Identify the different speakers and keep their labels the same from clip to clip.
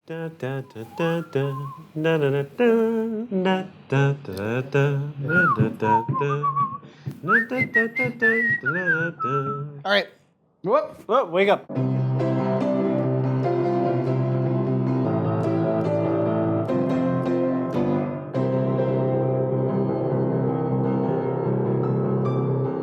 Speaker 1: Da, da, da, da, da, da, da, da, da, da, da, da, da, da, da.
Speaker 2: All right.
Speaker 1: Whoop, whoop, wake up.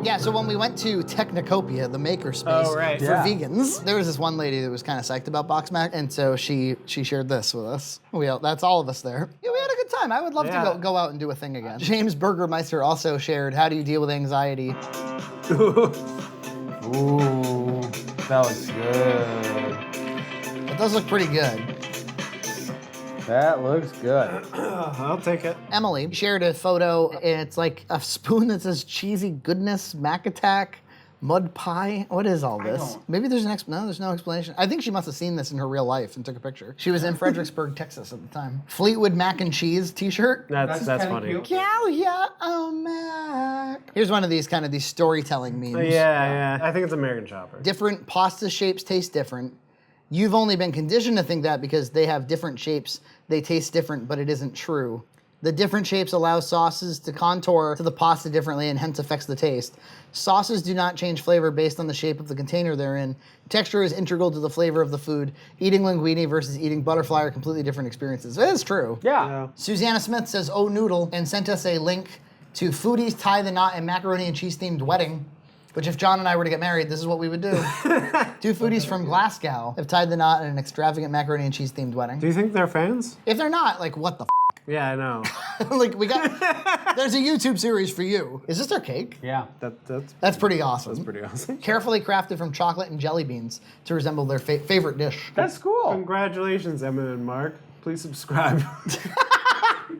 Speaker 2: Yeah, so when we went to Technocopia, the makerspace
Speaker 1: Oh, right.
Speaker 2: for
Speaker 3: Yeah.
Speaker 2: vegans, there was this one lady that was kind of psyched about BoxMac, and so she shared this with us. That's all of us there. Yeah, we had a good time. I would love
Speaker 1: Yeah.
Speaker 2: to go out and do a thing again. James Burgermeister also shared, how do you deal with anxiety?
Speaker 3: Ooh, that looks good.
Speaker 2: It does look pretty good.
Speaker 3: That looks good.
Speaker 1: I'll take it.
Speaker 2: Emily shared a photo. It's like a spoon that says cheesy goodness, Mac Attack, mud pie. What is all this? Maybe there's there's no explanation. I think she must have seen this in her real life and took a picture. She was in Fredericksburg, Texas at the time. Fleetwood Mac and Cheese t-shirt.
Speaker 1: That's
Speaker 3: kinda
Speaker 1: funny.
Speaker 3: cute.
Speaker 2: Cow, yeah, oh Mac. Here's one of these these storytelling memes.
Speaker 1: Yeah. I think it's American Chopper.
Speaker 2: Different pasta shapes taste different. You've only been conditioned to think that because they have different shapes, they taste different, but it isn't true. The different shapes allow sauces to contour to the pasta differently and hence affects the taste. Sauces do not change flavor based on the shape of the container they're in. Texture is integral to the flavor of the food. Eating linguine versus eating butterfly are completely different experiences. It is true.
Speaker 3: Yeah.
Speaker 2: Susanna Smith says, oh noodle, and sent us a link to Foodies Tie the Knot and Macaroni and Cheese themed wedding. Which if John and I were to get married, this is what we would do. Two foodies from Glasgow have tied the knot in an extravagant macaroni and cheese themed wedding.
Speaker 1: Do you think they're fans?
Speaker 2: If they're not, like what the
Speaker 1: Yeah, I know.
Speaker 2: like there's a YouTube series for you. Is this their cake?
Speaker 3: Yeah.
Speaker 2: That's pretty awesome.
Speaker 1: Pretty awesome.
Speaker 2: Carefully crafted from chocolate and jelly beans to resemble their favorite dish.
Speaker 3: That's cool.
Speaker 1: Congratulations, Emma and Mark. Please subscribe.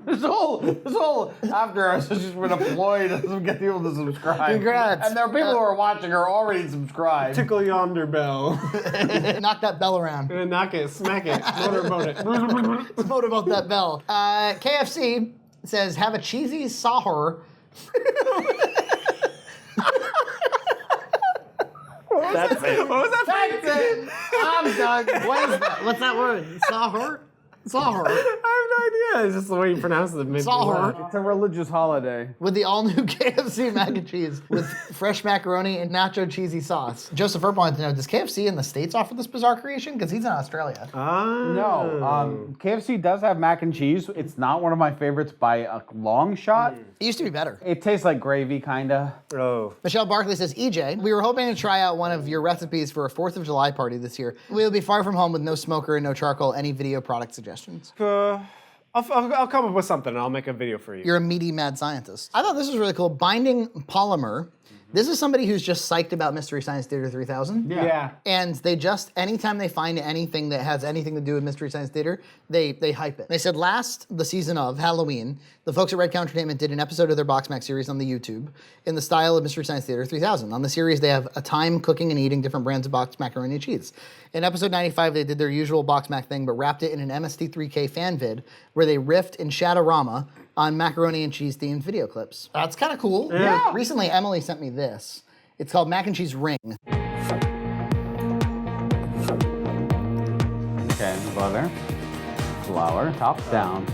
Speaker 3: This whole after us has just been a ploy to get people to subscribe.
Speaker 2: Congrats.
Speaker 3: And there are people who are watching who are already subscribed.
Speaker 1: Tickle yonder bell.
Speaker 2: Knock that bell around.
Speaker 1: And knock it, smack it, motorboat it.
Speaker 2: Motorboat that bell. KFC says, have a cheesy sahur.
Speaker 1: That's it. What was that?
Speaker 3: That's it. I'm done.
Speaker 2: What is that? What's that word? Sahur? Sahur.
Speaker 1: I have no idea. It's just the way you pronounce it. Maybe
Speaker 2: Sahur.
Speaker 3: It's a religious holiday.
Speaker 2: With the all-new KFC mac and cheese with fresh macaroni and nacho cheesy sauce. Joseph Earp wanted to know, does KFC in the States offer this bizarre creation? Because he's in Australia.
Speaker 3: No, KFC does have mac and cheese. It's not one of my favorites by a long shot.
Speaker 2: It used to be better.
Speaker 3: It tastes like gravy, kinda.
Speaker 1: Oh.
Speaker 2: Michelle Barkley says, EJ, we were hoping to try out one of your recipes for a 4th of July party this year. We'll be far from home with no smoker and no charcoal. Any video product suggestions?
Speaker 1: I'll come up with something and I'll make a video for you.
Speaker 2: You're a meaty mad scientist. I thought this was really cool. Binding polymer. This is somebody who's just psyched about Mystery Science Theater 3000.
Speaker 1: Yeah.
Speaker 2: And they just, anytime they find anything that has anything to do with Mystery Science Theater, they hype it. They said the season of Halloween, the folks at Red Cow Entertainment did an episode of their BoxMac series on the YouTube in the style of Mystery Science Theater 3000. On the series, they have a time cooking and eating different brands of boxed macaroni and cheese. In episode 95, they did their usual BoxMac thing, but wrapped it in an MST3K fan vid where they riffed in Shadowrama on macaroni and cheese themed video clips. That's kind of cool.
Speaker 3: Yeah.
Speaker 2: Recently, Emily sent me this. It's called Mac and Cheese Ring.
Speaker 3: Okay, butter, flour, top down.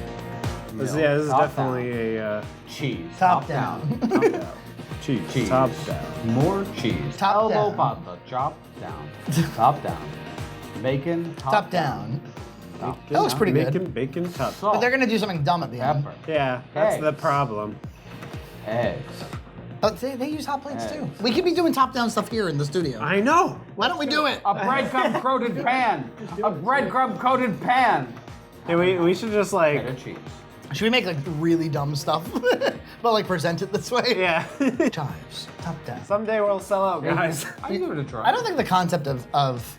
Speaker 1: This
Speaker 3: milk,
Speaker 1: is
Speaker 3: top
Speaker 1: definitely
Speaker 3: down.
Speaker 1: a
Speaker 3: Cheese.
Speaker 2: Top down.
Speaker 3: Top down.
Speaker 1: cheese. Top down.
Speaker 3: More cheese.
Speaker 2: Top
Speaker 3: Elbow
Speaker 2: down.
Speaker 3: pasta. Chop down. Top down. Bacon.
Speaker 2: Top down.
Speaker 3: Top
Speaker 2: That looks pretty good.
Speaker 1: Bacon, top.
Speaker 3: Salt.
Speaker 2: But they're gonna do something dumb at the end.
Speaker 3: Pepper.
Speaker 1: Yeah, that's the
Speaker 3: Eggs.
Speaker 1: problem.
Speaker 3: Eggs.
Speaker 2: Oh, they use hot plates too. We could be doing top-down stuff here in the studio.
Speaker 1: I know.
Speaker 2: Why don't we do it?
Speaker 3: A breadcrumb coated pan. A breadcrumb coated pan.
Speaker 1: Hey, we should just like.
Speaker 3: Cheddar cheese.
Speaker 2: Should we make like really dumb stuff, but like present it this way?
Speaker 1: Yeah.
Speaker 2: Chives, top down.
Speaker 1: Someday we'll sell out, guys.
Speaker 3: I give it a try.
Speaker 2: I don't think the concept of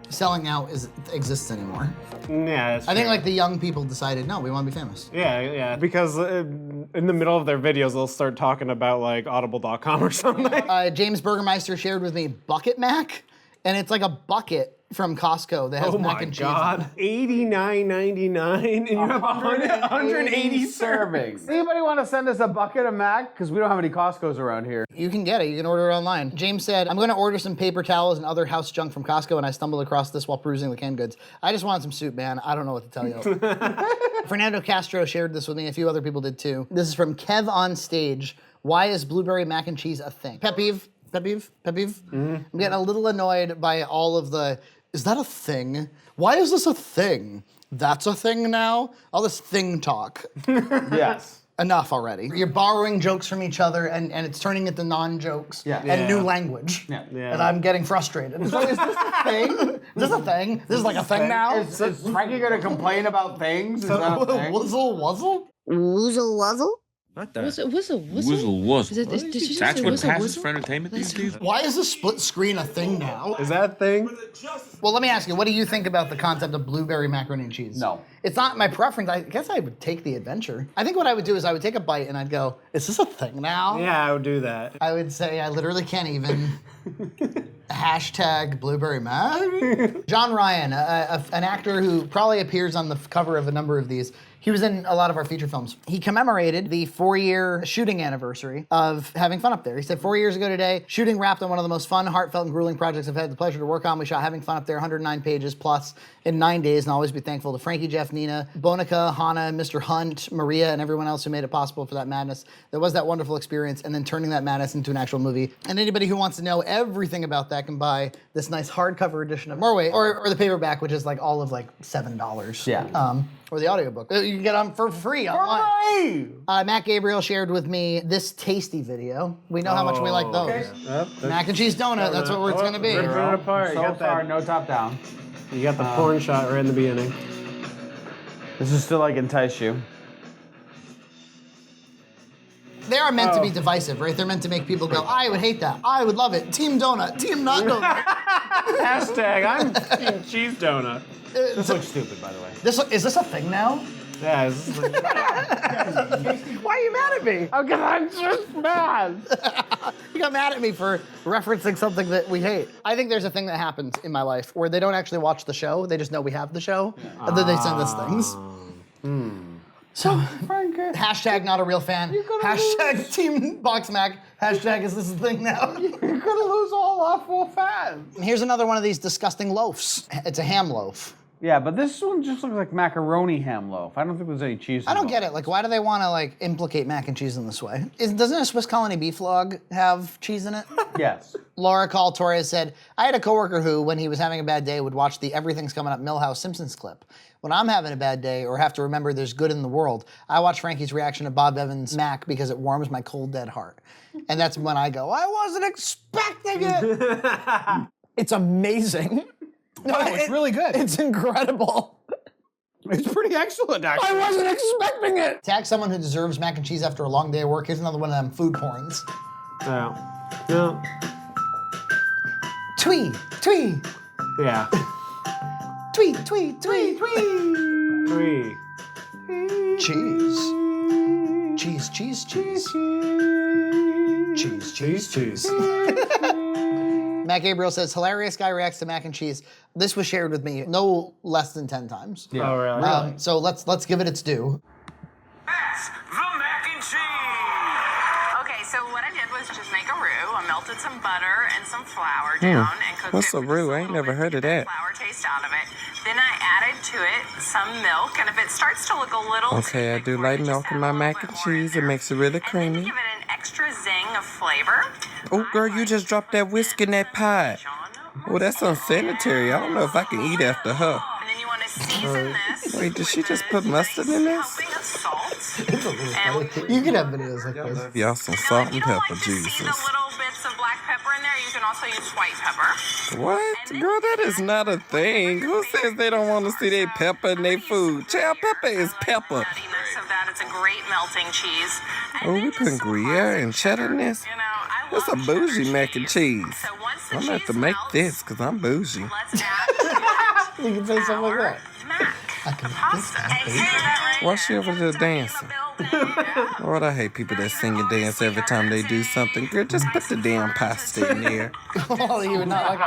Speaker 2: selling out exists anymore.
Speaker 1: Yeah, that's
Speaker 2: I think
Speaker 1: true.
Speaker 2: like the young people decided, no, we want to be famous.
Speaker 1: Yeah, because in the middle of their videos, they'll start talking about like audible.com or something.
Speaker 2: James Burgermeister shared with me Bucket Mac, and it's like a bucket from Costco that has
Speaker 1: Oh
Speaker 2: mac
Speaker 1: my
Speaker 2: and cheese.
Speaker 1: God. $89.99 and you have 180
Speaker 3: servings. Anybody want to send us a bucket of mac? Because we don't have any Costco's around here.
Speaker 2: You can get it. You can order it online. James said, I'm going to order some paper towels and other house junk from Costco, and I stumbled across this while perusing the canned goods. I just wanted some soup, man. I don't know what to tell you. Fernando Castro shared this with me. A few other people did too. This is from Kev on Stage. Why is blueberry mac and cheese a thing? Pet peeve? Pet peeve? Pet peeve? I'm getting a little annoyed by all of the, is that a thing? Why is this a thing? That's a thing now? All this thing talk.
Speaker 3: Yes.
Speaker 2: Enough already. You're borrowing jokes from each other and it's turning into non-jokes and new language.
Speaker 3: Yeah.
Speaker 2: And I'm getting frustrated. So is this a thing? Is this a thing? This is like a thing now?
Speaker 3: Is Frankie going to complain about things? Is that a thing?
Speaker 2: Wuzzle wuzzle?
Speaker 4: Woozle wuzzle?
Speaker 5: What the?
Speaker 4: Whistle wuzzle?
Speaker 5: Wuzzle wuzzle.
Speaker 4: Did you
Speaker 5: That's
Speaker 4: say
Speaker 5: what
Speaker 4: wuzzle
Speaker 5: passes
Speaker 4: wuzzle?
Speaker 5: for entertainment these days?
Speaker 2: Why is a split screen a thing now?
Speaker 1: Is that a thing?
Speaker 2: Well, let me ask you, what do you think about the concept of blueberry macaroni and cheese?
Speaker 3: No.
Speaker 2: It's not my preference. I guess I would take the adventure. I think what I would do is I would take a bite and I'd go, is this a thing now?
Speaker 1: Yeah, I would do that.
Speaker 2: I would say I literally can't even. Hashtag blueberry mac. John Ryan, an actor who probably appears on the cover of a number of these. He was in a lot of our feature films. He commemorated the 4-year shooting anniversary of Having Fun Up There. He said, 4 years ago today, shooting wrapped on one of the most fun, heartfelt, and grueling projects I've had the pleasure to work on. We shot Having Fun Up There, 109 pages plus in 9 days, and I'll always be thankful to Frankie, Jeff, Nina, Bonica, Hannah, Mr. Hunt, Maria, and everyone else who made it possible for that madness. There was that wonderful experience, and then turning that madness into an actual movie. And anybody who wants to know everything about that can buy this nice hardcover edition of Norway, or the paperback, which is like all of like $7.
Speaker 3: Yeah.
Speaker 2: Or the audiobook. You can get them for free online. Matt Gabriel shared with me this tasty video. We know how much we like those. Mac and cheese donut, that's what it's gonna be.
Speaker 1: Ripping it apart.
Speaker 3: So far, no top down.
Speaker 1: You got the porn shot right in the beginning.
Speaker 3: This is still like entice you.
Speaker 2: They are meant to be divisive, right? They're meant to make people go, I would hate that. I would love it. Team donut, team not donut.
Speaker 1: Hashtag I'm team cheese donut.
Speaker 3: This looks stupid, by the way.
Speaker 2: Is this a thing now?
Speaker 1: Yeah, this is like,
Speaker 2: Why are you mad at me?
Speaker 3: Oh, because I'm just mad.
Speaker 2: You got mad at me for referencing something that we hate. I think there's a thing that happens in my life where they don't actually watch the show, they just know we have the show, and then they send us things. So, hashtag not a real fan, hashtag team BoxMac, hashtag is this a thing now?
Speaker 3: You're gonna lose all awful fans.
Speaker 2: Here's another one of these disgusting loafs. It's a ham loaf.
Speaker 3: Yeah, but this one just looks like macaroni ham loaf. I don't think there's any cheese.
Speaker 2: I don't get it. Like, why do they want to like implicate mac and cheese in this way? Doesn't a Swiss Colony beef log have cheese in it?
Speaker 3: Yes.
Speaker 2: Laura Call Torres said, I had a coworker who, when he was having a bad day, would watch the Everything's Coming Up Millhouse Simpsons clip. When I'm having a bad day or have to remember there's good in the world, I watch Frankie's reaction to Bob Evans' Mac because it warms my cold, dead heart. And that's when I go, I wasn't expecting it. It's amazing. No,
Speaker 3: it's really good.
Speaker 2: It's incredible.
Speaker 3: It's pretty excellent, actually.
Speaker 2: I wasn't expecting it. Tag someone who deserves mac and cheese after a long day of work. Here's another one of them food porns.
Speaker 1: no.
Speaker 2: Twee, twee,
Speaker 1: Yeah.
Speaker 2: twee, twee, twee, twee.
Speaker 1: Three.
Speaker 2: Cheese. Cheese, cheese, cheese. Cheese, cheese, cheese. Matt Gabriel says, hilarious guy reacts to mac and cheese. This was shared with me no less than 10 times.
Speaker 1: Oh, really?
Speaker 2: So let's give it its due.
Speaker 6: That's the mac and cheese. Okay, so what I did was just make a roux. I melted some butter and some flour down and cooked
Speaker 7: What's
Speaker 6: it
Speaker 7: a
Speaker 6: for
Speaker 7: roux?
Speaker 6: just
Speaker 7: I ain't
Speaker 6: little
Speaker 7: never
Speaker 6: bit
Speaker 7: heard
Speaker 6: to
Speaker 7: of
Speaker 6: get
Speaker 7: that.
Speaker 6: Flour taste out of it. Then I added to it some milk, and if it starts to look a little
Speaker 7: Okay, I
Speaker 6: too
Speaker 7: do
Speaker 6: thick,
Speaker 7: like
Speaker 6: just
Speaker 7: milk
Speaker 6: add
Speaker 7: in
Speaker 6: a
Speaker 7: my
Speaker 6: little
Speaker 7: mac
Speaker 6: bit
Speaker 7: and
Speaker 6: more in
Speaker 7: cheese. It
Speaker 6: there.
Speaker 7: makes it really
Speaker 6: And then
Speaker 7: creamy.
Speaker 6: you give it an extra zing of flavor.
Speaker 7: Oh, girl, you just dropped that whisk in that pie. Oh, that's unsanitary. I don't know if I can eat after her.
Speaker 6: And then you want to season this.
Speaker 7: Wait, did she
Speaker 6: with
Speaker 7: just
Speaker 6: a
Speaker 7: put mustard in this?
Speaker 6: helping of salt.
Speaker 2: It's a little funny. You can have videos like this.
Speaker 7: Y'all some
Speaker 6: Now,
Speaker 7: salt
Speaker 6: if
Speaker 7: and
Speaker 6: you don't
Speaker 7: pepper,
Speaker 6: like to see the
Speaker 7: Jesus.
Speaker 6: little bits of black pepper in there, you can also use white pepper.
Speaker 7: What? Girl, that is not a thing. Who says they don't want to see their pepper in their food? Child, pepper is pepper.
Speaker 6: Nuttiness of that, it's a great melting cheese. And
Speaker 7: Oh,
Speaker 6: then
Speaker 7: we
Speaker 6: just
Speaker 7: putting
Speaker 6: some
Speaker 7: Gruyere
Speaker 6: parsley
Speaker 7: and cheddar in this?
Speaker 6: You know, I
Speaker 7: That's a
Speaker 6: love cheddar
Speaker 7: bougie mac and cheese.
Speaker 6: So once the
Speaker 7: I'm gonna have to
Speaker 6: cheese
Speaker 7: make
Speaker 6: melts,
Speaker 7: this because I'm bougie.
Speaker 6: let's add
Speaker 2: You can say something like
Speaker 6: our
Speaker 2: that.
Speaker 6: mac pasta. Say that right
Speaker 7: Why she
Speaker 6: there.
Speaker 7: over there dancing? Lord, I hate people that sing and dance every time they do something. Girl, just put the damn pasta in there.
Speaker 2: Well, you would not like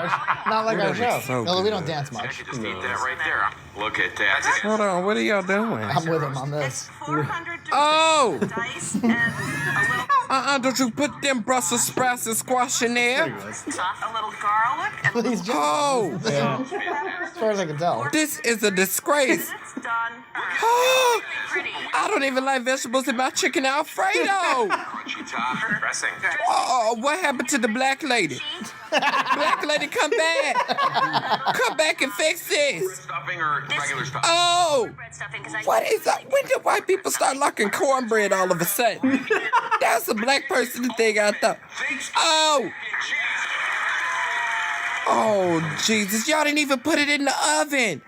Speaker 2: our show.
Speaker 7: so
Speaker 2: Although we don't
Speaker 7: good.
Speaker 2: dance much.
Speaker 6: Just eat that right there. Look at that.
Speaker 7: Hold on, what are y'all doing?
Speaker 2: I'm with him on this.
Speaker 6: 400
Speaker 7: Oh!
Speaker 6: dice and a little
Speaker 7: Don't you put them Brussels sprouts and squash in there?
Speaker 6: stuff, a little garlic, and
Speaker 2: He's just,
Speaker 7: Oh!
Speaker 2: as far as I can tell.
Speaker 7: This is a disgrace.
Speaker 6: it's done.
Speaker 7: Oh!
Speaker 6: Pretty.
Speaker 7: I don't even like vegetables in my chicken Alfredo.
Speaker 6: Crunchy top. Dressing.
Speaker 7: Oh, what happened to the black lady? Black lady, come back. Come back and fix this.
Speaker 6: Stuffing or regular stuffing?
Speaker 7: Oh!
Speaker 6: Bread stuffing, 'cause I
Speaker 7: What is that? When did white people start liking cornbread all of a sudden? That's a black person thing, I thought. Oh! Oh, Jesus. Y'all didn't even put it in the oven.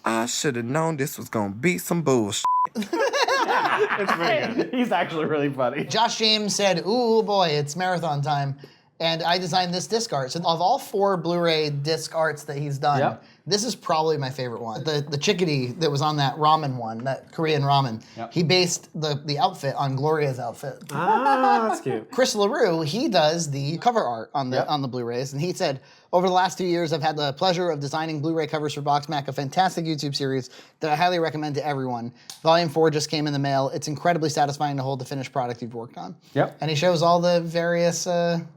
Speaker 7: I should have known this was going to be some bullshit.
Speaker 1: It's very good.
Speaker 3: He's actually really funny.
Speaker 2: Josh James said, ooh boy, it's marathon time. And I designed this disc art. So of all 4 Blu-ray disc arts that he's done,
Speaker 3: Yep.
Speaker 2: this is probably my favorite one. The chickadee that was on that ramen one, that Korean ramen,
Speaker 3: Yep.
Speaker 2: he based the outfit on Gloria's outfit.
Speaker 1: Ah, that's cute.
Speaker 2: Chris LaRue, he does the cover art on the
Speaker 3: Yep.
Speaker 2: on the Blu-rays, and he said, over the last 2 years, I've had the pleasure of designing Blu-ray covers for BoxMac, a fantastic YouTube series that I highly recommend to everyone. Volume 4 just came in the mail. It's incredibly satisfying to hold the finished product you've worked on.
Speaker 3: Yep.
Speaker 2: And he shows all the various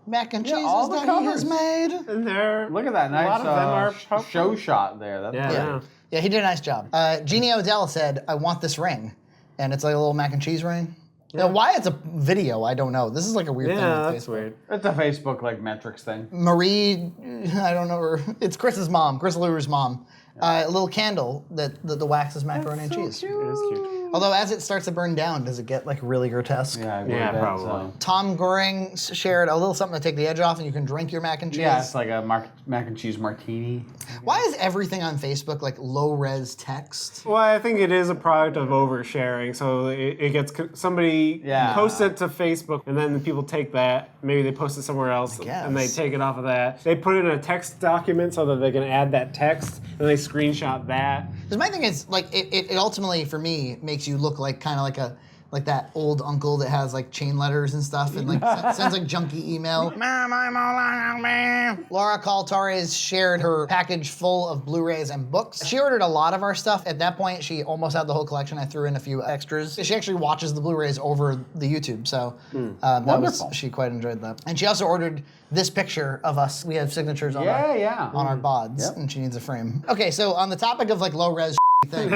Speaker 2: mac and cheeses
Speaker 3: all the
Speaker 2: that he has
Speaker 3: covers.
Speaker 2: made.
Speaker 1: And there,
Speaker 3: Look at that nice
Speaker 1: a lot of them are
Speaker 3: show shot there. That's
Speaker 1: Yeah,
Speaker 3: great.
Speaker 1: yeah.
Speaker 2: Yeah, he did a nice job. Jeannie Odell said, I want this ring. And it's like a little mac and cheese ring. Now, why it's a video, I don't know. This is like a weird thing
Speaker 1: Yeah,
Speaker 2: with
Speaker 1: that's
Speaker 2: Facebook.
Speaker 1: weird.
Speaker 3: It's a Facebook like metrics thing.
Speaker 2: Marie, I don't know her. It's Chris's mom, Chris LaRue's mom. A little candle that the wax is macaroni and cheese.
Speaker 1: It is cute.
Speaker 2: Although as it starts to burn down, does it get like really grotesque?
Speaker 3: Yeah, I believe
Speaker 1: Yeah,
Speaker 3: that,
Speaker 1: probably.
Speaker 2: Tom Goring shared a little something to take the edge off, and you can drink your mac and cheese.
Speaker 3: Yeah, it's like a mac and cheese martini.
Speaker 2: Why is everything on Facebook like low res text?
Speaker 1: Well, I think it is a product of oversharing. So it gets somebody
Speaker 3: Yeah.
Speaker 1: posts it to Facebook, and then the people take that. Maybe they post it somewhere else, and they
Speaker 2: guess.
Speaker 1: take it off of that. They put it in a text document so that they can add that text, and they screenshot that.
Speaker 2: Because my thing is like it ultimately for me makes you look like kind of like that old uncle that has like chain letters and stuff and like sends like junky email. Mom, I'm all out, man. Laura Caltares shared her package full of Blu-rays and books. She ordered a lot of our stuff. At that point, she almost had the whole collection. I threw in a few extras. She actually watches the Blu-rays over the YouTube, so
Speaker 3: Wonderful.
Speaker 2: she quite enjoyed that. And she also ordered this picture of us. We have signatures on
Speaker 3: Yeah.
Speaker 2: on our bods,
Speaker 3: Yep.
Speaker 2: and she needs a frame. Okay, so on the topic of like low res things,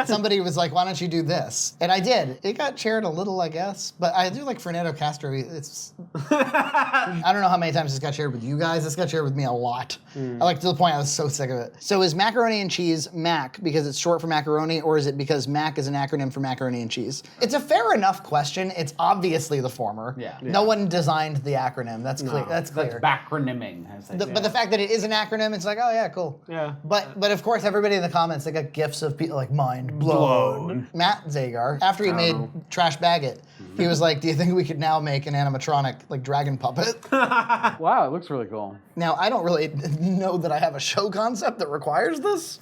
Speaker 2: somebody was like, "Why don't you do this?" And I did. It got shared a little, I guess, but I do like Fernando Castro. It's I don't know how many times this got shared with you guys. This got shared with me a lot. I like to the point I was so sick of it. So is macaroni and cheese MAC because it's short for macaroni, or is it because MAC is an acronym for macaroni and cheese? It's a fair enough question. It's obviously the former.
Speaker 3: Yeah.
Speaker 2: No one designed the acronym. That's clear. That's clear.
Speaker 3: That's bacronyming, as they say.
Speaker 2: But the fact that it is an acronym, it's like, oh yeah, cool.
Speaker 1: Yeah.
Speaker 2: But of course, everybody in the comments, they got gifs of people like mind blown. Matt Zagar, after he made Trash Bag It, he was like, do you think we could now make an animatronic like dragon puppet?
Speaker 3: Wow, it looks really cool.
Speaker 2: Now, I don't really know that I have a show concept that requires this.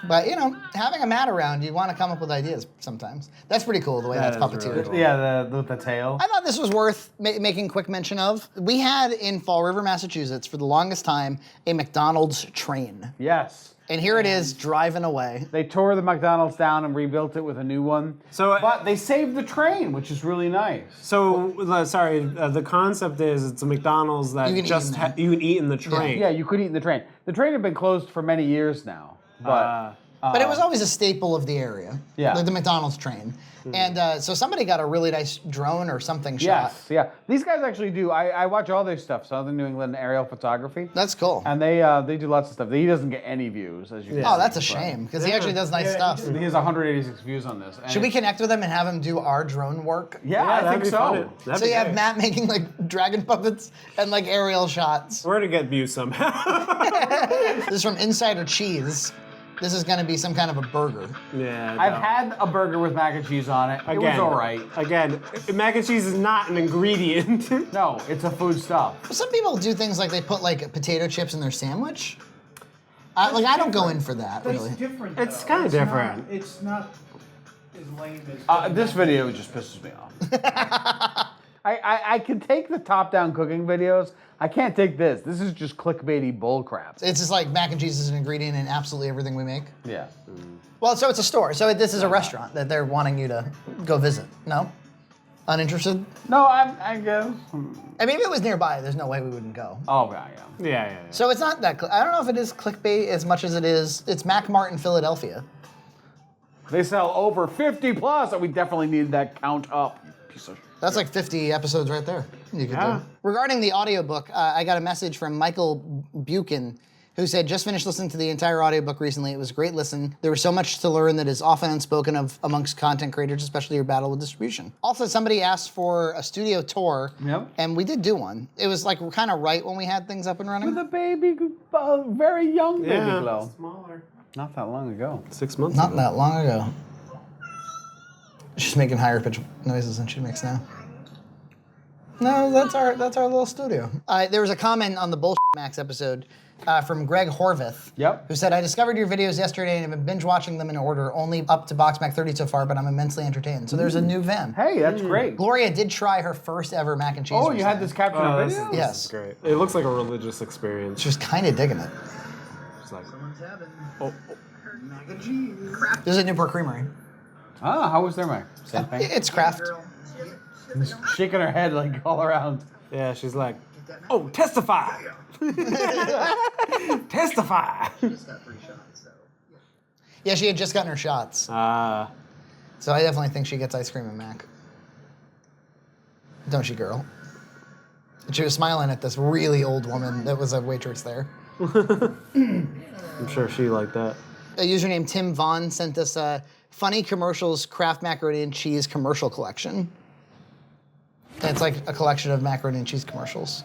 Speaker 2: But you know, having a Matt around, you want to come up with ideas sometimes. That's pretty cool the way
Speaker 1: That
Speaker 2: that's
Speaker 1: is really
Speaker 2: puppeteered.
Speaker 1: cool.
Speaker 3: Yeah, the tail.
Speaker 2: I thought this was worth making quick mention of. We had in Fall River, Massachusetts, for the longest time, a McDonald's train.
Speaker 3: Yes.
Speaker 2: And here it is, driving away.
Speaker 3: They tore the McDonald's down and rebuilt it with a new one.
Speaker 1: So,
Speaker 3: But they saved the train, which is really nice.
Speaker 1: So, the concept is it's a McDonald's that
Speaker 2: You can
Speaker 1: just
Speaker 2: eat in
Speaker 1: you can eat in the train.
Speaker 3: Yeah, you could eat in the train. The train had been closed for many years now. But
Speaker 2: But it was always a staple of the area.
Speaker 3: Yeah.
Speaker 2: Like the McDonald's train. And so somebody got a really nice drone or something shot.
Speaker 3: yes, yeah. These guys actually do. I watch all their stuff, Southern New England aerial photography.
Speaker 2: That's cool.
Speaker 3: And they do lots of stuff. He doesn't get any views, as you can
Speaker 2: Oh,
Speaker 3: see,
Speaker 2: that's a
Speaker 3: but
Speaker 2: shame, because he actually does nice stuff.
Speaker 3: He has 186 views on this. And
Speaker 2: Should we connect with him and have him do our drone work?
Speaker 3: Yeah,
Speaker 1: Yeah,
Speaker 3: I
Speaker 1: that'd
Speaker 3: think
Speaker 1: be
Speaker 3: so.
Speaker 1: fun. That'd
Speaker 2: So
Speaker 1: be
Speaker 2: you have
Speaker 1: great.
Speaker 2: Matt making like dragon puppets and like aerial shots.
Speaker 1: We're to get views somehow.
Speaker 2: This is from Insider Cheese. This is going to be some kind of a burger.
Speaker 1: Yeah.
Speaker 3: I've
Speaker 1: no.
Speaker 3: had a burger with mac and cheese on it. It was all right.
Speaker 1: Again, mac and cheese is not an ingredient.
Speaker 3: No, it's a food stuff.
Speaker 2: Some people do things like they put like potato chips in their sandwich. I don't go in for that, really.
Speaker 4: It's different.
Speaker 1: It's
Speaker 4: though.
Speaker 1: kinda
Speaker 4: not-
Speaker 1: different.
Speaker 4: It's not.
Speaker 3: This video just pisses me off. I can take the top-down cooking videos. I can't take this. This is just clickbaity bullcrap.
Speaker 2: It's just like mac and cheese is an ingredient in absolutely everything we make.
Speaker 3: Yeah.
Speaker 2: Well, so it's a store. So this is a restaurant that they're wanting you to go visit. No? Uninterested?
Speaker 3: No, I guess.
Speaker 2: I mean, if it was nearby, there's no way we wouldn't go.
Speaker 3: Oh, yeah.
Speaker 1: Yeah.
Speaker 2: So it's not that. I don't know if it is clickbait as much as it is. It's Mac Mart in Philadelphia.
Speaker 3: They sell over 50 plus, and we definitely need that count up. You piece of.
Speaker 2: That's like 50 episodes right there. You could
Speaker 1: Yeah.
Speaker 2: do. Regarding the audiobook, I got a message from Michael Buchan, who said, just finished listening to the entire audiobook recently. It was a great listen. There was so much to learn that is often unspoken of amongst content creators, especially your battle with distribution. Also, somebody asked for a studio tour, and we did do one. It was like kind of right when we had things up and running.
Speaker 3: With a baby, very young baby glow.
Speaker 1: Smaller.
Speaker 3: Not that long ago.
Speaker 1: 6 months
Speaker 2: Not
Speaker 1: ago.
Speaker 2: that long ago. She's making higher pitch noises than she makes now. No, that's our little studio. There was a comment on the Bullshit Max episode from Greg Horvath, who said, I discovered your videos yesterday and have been binge watching them in order, only up to BoxMac 30 so far, but I'm immensely entertained. So there's a new Ven.
Speaker 3: Hey, that's great.
Speaker 2: Gloria did try her first ever mac and cheese.
Speaker 3: Oh, you had this captured on video?
Speaker 2: Yes.
Speaker 1: This is great. It looks like a religious experience.
Speaker 2: She was kind of digging it.
Speaker 1: It's like,
Speaker 2: This is at Newport Creamery.
Speaker 3: Ah, how was their mic? Same thing?
Speaker 2: It's craft.
Speaker 3: Shaking her head like all around.
Speaker 1: yeah, she's like, oh, testify. Testify.
Speaker 2: Yeah, she had just gotten her shots. So I definitely think she gets ice cream and mac. Don't you, girl? And she was smiling at this really old woman that was a waitress there.
Speaker 1: I'm sure she liked that.
Speaker 2: A user named Tim Vaughn sent us a Funny Commercials Kraft Macaroni and Cheese commercial collection. And it's like a collection of macaroni and cheese commercials.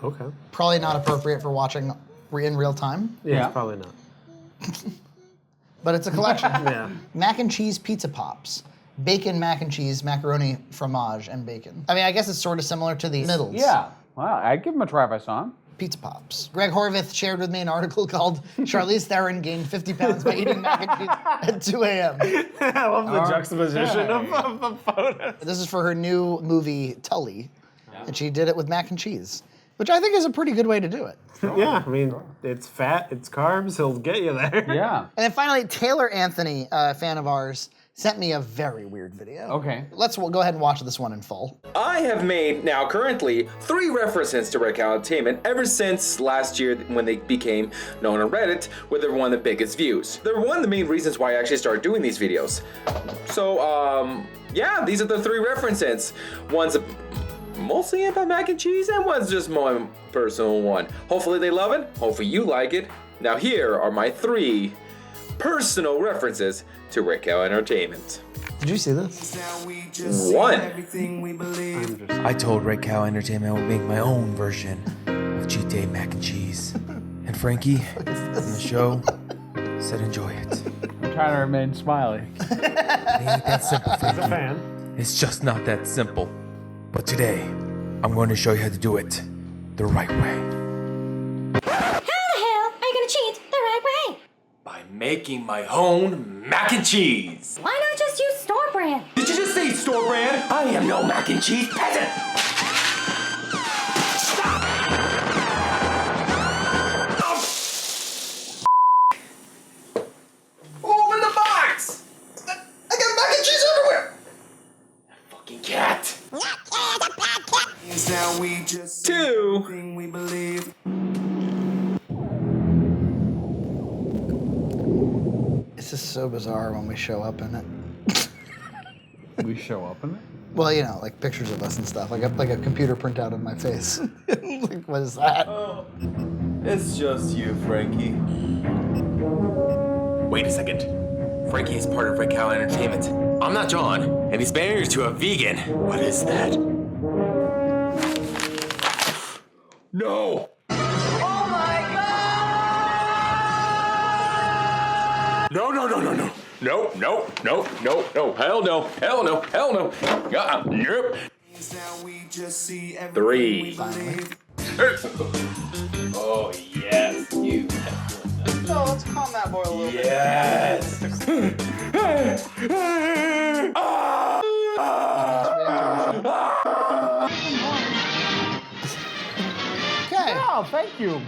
Speaker 1: Okay.
Speaker 2: Probably not appropriate for watching in real time,
Speaker 1: Yeah, it's probably not.
Speaker 2: but it's a collection.
Speaker 1: Yeah.
Speaker 2: Mac and cheese pizza pops. Bacon mac and cheese, macaroni, fromage, and bacon. I mean, I guess it's sort of similar to the middles.
Speaker 3: Yeah. Wow, I'd give them a try if I saw them.
Speaker 2: Pizza pops. Greg Horvath shared with me an article called Charlize Theron gained 50 pounds by eating mac and cheese at 2 a.m.
Speaker 1: I love the juxtaposition of the photos.
Speaker 2: This is for her new movie, Tully. And she did it with mac and cheese, which I think is a pretty good way to do it.
Speaker 1: Yeah, I mean, it's fat, it's carbs, he'll get you there.
Speaker 3: Yeah.
Speaker 2: And then finally, Taylor Anthony, a fan of ours, sent me a very weird video.
Speaker 3: Okay.
Speaker 2: Let's go ahead and watch this one in full.
Speaker 4: I have made, now currently, 3 references to Red Cow Entertainment ever since last year when they became known on Reddit with one of the biggest views. They're one of the main reasons why I actually started doing these videos. So, yeah, these are the 3 references. One's mostly about mac and cheese, and one's just my personal one. Hopefully they love it, hopefully you like it. Now here are my 3 personal references to Red Cow Entertainment.
Speaker 2: Did you see this?
Speaker 4: 1.
Speaker 8: I told Red Cow Entertainment I would make my own version of GTA mac and cheese. And Frankie, from the show, said enjoy it.
Speaker 3: I'm trying to remain smiley.
Speaker 8: It ain't that simple,
Speaker 1: As a
Speaker 8: Frankie.
Speaker 1: fan.
Speaker 8: It's just not that simple. But today, I'm going to show you how to do it the right way.
Speaker 9: How the hell are you gonna cheat the right way?
Speaker 8: By making my own mac and cheese.
Speaker 9: Why not just use store brand?
Speaker 8: Did you just say store brand? I am no mac and cheese peasant.
Speaker 4: Open the box!
Speaker 2: I got mac and cheese everywhere!
Speaker 8: Fucking cat.
Speaker 4: 2.
Speaker 2: It's just so bizarre when we show up in it.
Speaker 3: We show up in it?
Speaker 2: Well, you know, like pictures of us and stuff, like a computer printout of my face. Like, what is that?
Speaker 8: It's just you, Frankie. Wait a second. Frankie is part of Red Cow Entertainment. I'm not John, and he's married to a vegan. What is that? No! Oh my god! No. No. Hell no. Nope. 3. Oh, yes, you.
Speaker 2: Oh, let's calm that boy a little
Speaker 8: Yes.
Speaker 2: Okay.
Speaker 3: Oh, thank you.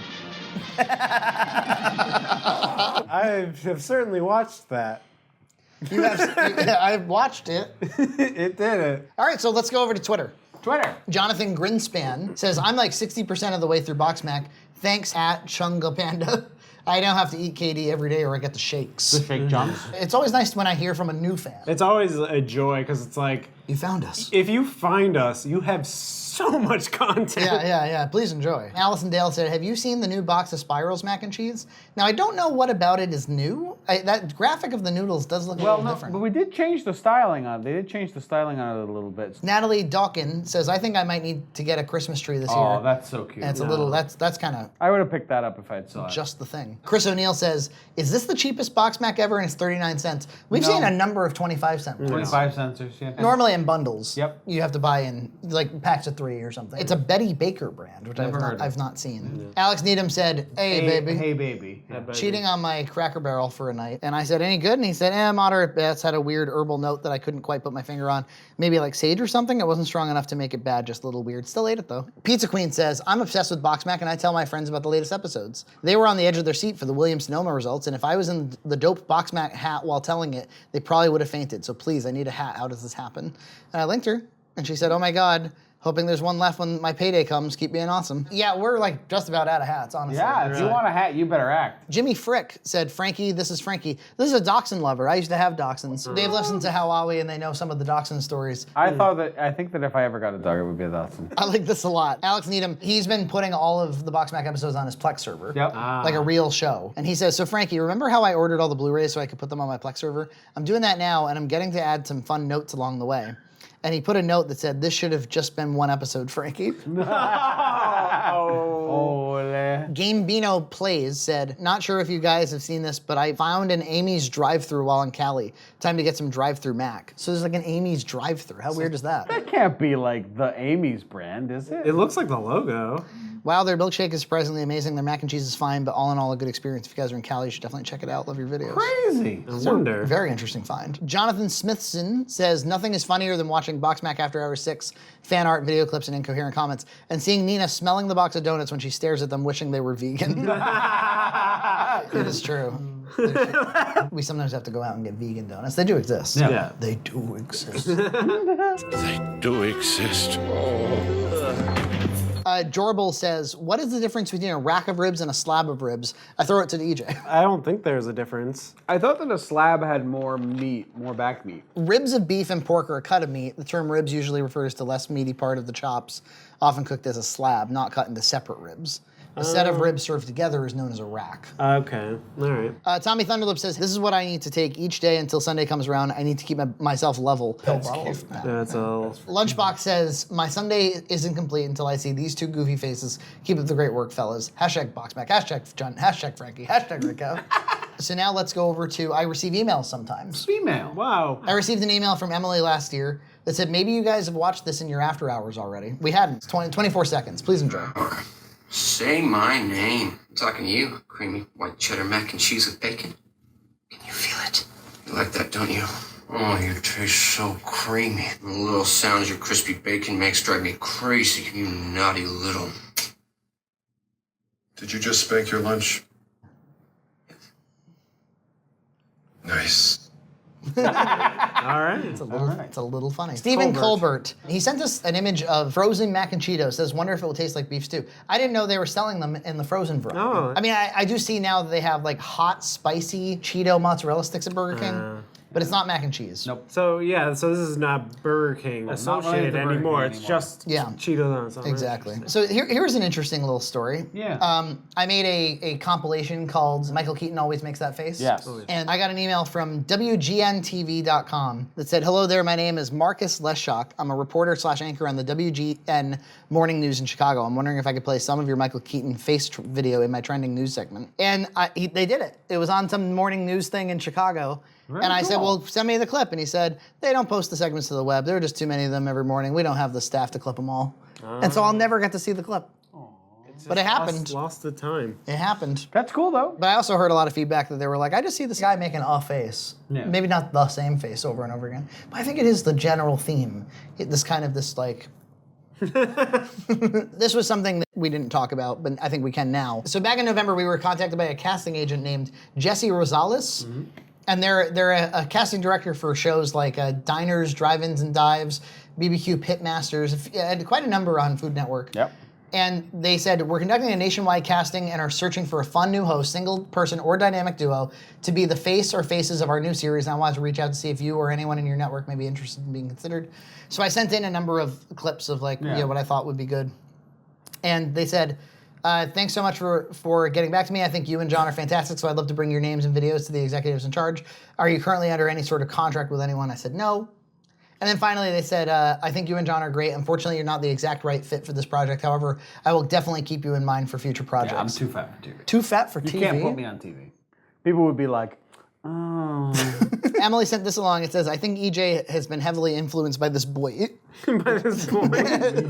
Speaker 1: I have certainly watched that.
Speaker 2: You have. I've watched it.
Speaker 1: It did it.
Speaker 2: All right, so let's go over to Twitter.
Speaker 3: Twitter.
Speaker 2: Jonathan Grinspan says, I'm like 60% of the way through BoxMac. Thanks at Chunga Panda. I now have to eat KD every day or I get the shakes.
Speaker 3: The fake jumps.
Speaker 2: It's always nice when I hear from a new fan.
Speaker 1: It's always a joy because it's like,
Speaker 2: You found us.
Speaker 1: if you find us, you have so much content.
Speaker 2: Yeah. Please enjoy. Allison Dale said, have you seen the new box of Spirals mac and cheese? Now, I don't know what about it is new. That graphic of the noodles does look a little different.
Speaker 3: But we did change the styling on it. They did change the styling on it a little bit.
Speaker 2: Natalie Dawkins says, I think I might need to get a Christmas tree this year.
Speaker 3: Oh, that's so cute.
Speaker 2: And it's a little, that's kind of
Speaker 3: I would have picked that up if I'd saw it.
Speaker 2: just the thing. Chris O'Neill says, is this the cheapest BoxMac ever? And it's 39 cents. We've
Speaker 3: No.
Speaker 2: seen a number of 25-cent ones.
Speaker 3: 25 cents, yeah.
Speaker 2: Normally in bundles.
Speaker 3: Yep.
Speaker 2: You have to buy in like packs of 3 or something. It's a Betty Baker brand, which
Speaker 3: Never heard of.
Speaker 2: I've not seen. Alex Needham said, hey baby.
Speaker 3: Hey, baby. Yeah.
Speaker 2: Cheating on my Cracker Barrel for a night. And I said, any good? And he said, moderate best. Had a weird herbal note that I couldn't quite put my finger on. Maybe like sage or something. It wasn't strong enough to make it bad, just a little weird. Still ate it though. Pizza Queen says, I'm obsessed with BoxMac and I tell my friends about the latest episodes. They were on the edge of their seat for the Williams-Sonoma results, and if I was in the dope BoxMac hat while telling it, they probably would have fainted. So please, I need a hat. How does this happen? And I linked her, and she said, oh my God, hoping there's one left when my payday comes. Keep being awesome. Yeah, we're like just about out of hats, honestly.
Speaker 3: Yeah, if you want a hat, you better act.
Speaker 2: Jimmy Frick said, Frankie, this is Frankie. This is a dachshund lover. I used to have dachshunds. They've listened to Howawi and they know some of the dachshund stories.
Speaker 3: I think that if I ever got a dog, it would be a Dachshund.
Speaker 2: I like this a lot. Alex Needham, he's been putting all of the BoxMac episodes on his Plex server.
Speaker 3: Yep.
Speaker 2: Like a real show. And he says, so Frankie, remember how I ordered all the Blu-rays so I could put them on my Plex server? I'm doing that now and I'm getting to add some fun notes along the way. And he put a note that said, this should have just been one episode, Frankie. Gamebino Plays said, not sure if you guys have seen this, but I found an Amy's drive-thru while in Cali. Time to get some drive-thru mac. So there's like an Amy's drive-thru. How weird is that?
Speaker 3: That can't be like the Amy's brand, is it?
Speaker 1: It looks like the logo.
Speaker 2: Wow, their milkshake is surprisingly amazing. Their mac and cheese is fine, but all in all, a good experience. If you guys are in Cali, you should definitely check it out. Love your videos.
Speaker 3: Crazy.
Speaker 1: I wonder.
Speaker 2: Very interesting find. Jonathan Smithson says, nothing is funnier than watching BoxMac After Hours 6, fan art, video clips, and incoherent comments, and seeing Nina smelling the box of donuts when she stares at them, wishing they were vegan. It is true. We sometimes have to go out and get vegan donuts. They do exist.
Speaker 1: Yeah.
Speaker 2: They do exist.
Speaker 5: They do exist.
Speaker 2: Jorbil says, what is the difference between a rack of ribs and a slab of ribs? I throw it to DJ.
Speaker 1: I don't think there's a difference.
Speaker 3: I thought that a slab had more meat, more back meat.
Speaker 2: Ribs of beef and pork are a cut of meat. The term ribs usually refers to less meaty part of the chops, often cooked as a slab, not cut into separate ribs. A set of ribs served together is known as a rack.
Speaker 1: Okay, all right.
Speaker 2: Tommy Thunderlip says, this is what I need to take each day until Sunday comes around. I need to keep myself level.
Speaker 1: That's all.
Speaker 2: Lunchbox says, my Sunday isn't complete until I see these two goofy faces. Keep up the great work, fellas. Hashtag BoxMac, hashtag John, hashtag Frankie, hashtag Rico. So now let's go over to, I receive emails sometimes.
Speaker 3: Female.
Speaker 1: Wow.
Speaker 2: I received an email from Emily last year that said, maybe you guys have watched this in your after hours already. We hadn't. It's 24 seconds. Please enjoy.
Speaker 10: Say my name. I'm talking to you, creamy white cheddar mac and cheese with bacon. Can you feel it? You like that, don't you? Oh, you taste so creamy. The little sounds your crispy bacon makes drive me crazy, you naughty little...
Speaker 11: Did you just spank your lunch? Nice.
Speaker 1: All right.
Speaker 2: It's a little funny. Stephen Colbert. He sent us an image of frozen mac and Cheetos. Says, wonder if it will taste like beef stew. I didn't know they were selling them in the frozen variety.
Speaker 1: Oh.
Speaker 2: I mean, I do see now that they have like hot, spicy Cheeto mozzarella sticks at Burger King. But it's not mac and cheese.
Speaker 3: Nope.
Speaker 1: So yeah, so this is not Burger King
Speaker 3: It's not
Speaker 1: associated
Speaker 3: related to Burger
Speaker 1: anymore.
Speaker 3: King
Speaker 1: It's
Speaker 3: anymore.
Speaker 1: just
Speaker 2: Yeah.
Speaker 1: Cheetos on it.
Speaker 2: Exactly. So here's an interesting little story.
Speaker 3: Yeah.
Speaker 2: I made a compilation called Michael Keaton Always Makes That Face.
Speaker 3: Yes.
Speaker 2: And I got an email from WGNTV.com that said, hello there, my name is Marcus Leshock. I'm a reporter / anchor on the WGN Morning News in Chicago. I'm wondering if I could play some of your Michael Keaton face video in my trending news segment. And they did it. It was on some morning news thing in Chicago.
Speaker 3: Very
Speaker 2: and I said,
Speaker 3: cool.
Speaker 2: well, send me the clip. And he said, they don't post the segments to the web. There are just too many of them every morning. We don't have the staff to clip them all. And so I'll never get to see the clip. But it happened.
Speaker 1: Lost the time.
Speaker 2: It happened.
Speaker 3: That's cool though.
Speaker 2: But I also heard a lot of feedback that they were like, I just see this guy making a face.
Speaker 3: Yeah.
Speaker 2: Maybe not the same face over and over again. But I think it is the general theme. This like... This was something that we didn't talk about, but I think we can now. So back in November, we were contacted by a casting agent named Jesse Rosales. Mm-hmm. And they're a casting director for shows like Diners, Drive-Ins and Dives, BBQ Pitmasters, and quite a number on Food Network.
Speaker 3: Yep.
Speaker 2: And they said, we're conducting a nationwide casting and are searching for a fun new host, single person or dynamic duo, to be the face or faces of our new series. And I wanted to reach out to see if you or anyone in your network may be interested in being considered. So I sent in a number of clips of what I thought would be good. And they said, thanks so much for getting back to me. I think you and John are fantastic, so I'd love to bring your names and videos to the executives in charge. Are you currently under any sort of contract with anyone? I said, no. And then finally they said, I think you and John are great. Unfortunately, you're not the exact right fit for this project. However, I will definitely keep you in mind for future projects.
Speaker 3: Yeah, I'm too fat for TV.
Speaker 2: Too fat for TV?
Speaker 3: You can't put me on TV. People would be like, oh.
Speaker 2: Emily sent this along. It says, I think EJ has been heavily influenced by this boy.
Speaker 1: By this boy.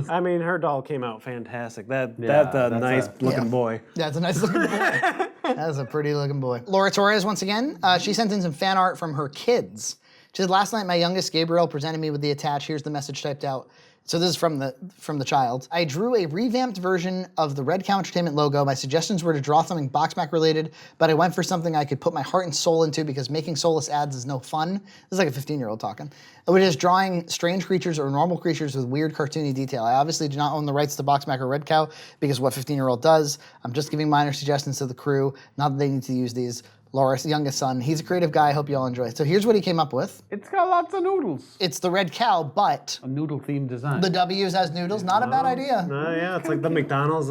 Speaker 1: I mean, her doll came out fantastic. That's a nice looking boy.
Speaker 2: That's a nice looking boy. That's a pretty looking boy. Laura Torres, once again, she sent in some fan art from her kids. She said, last night my youngest Gabriel presented me with the attach. Here's the message typed out. So this is from the child. I drew a revamped version of the Red Cow Entertainment logo. My suggestions were to draw something BoxMac related, but I went for something I could put my heart and soul into because making soulless ads is no fun. This is like a 15-year-old talking. Which is drawing strange creatures or normal creatures with weird cartoony detail. I obviously do not own the rights to BoxMac or Red Cow because what 15-year-old does. I'm just giving minor suggestions to the crew. Not that they need to use these. Laura's youngest son. He's a creative guy. I hope you all enjoy it. So here's what he came up with.
Speaker 3: It's got lots of noodles.
Speaker 2: It's the Red Cow, but...
Speaker 3: a noodle-themed design.
Speaker 2: The W's as noodles. Not a bad idea.
Speaker 1: No, yeah, it's like the McDonald's.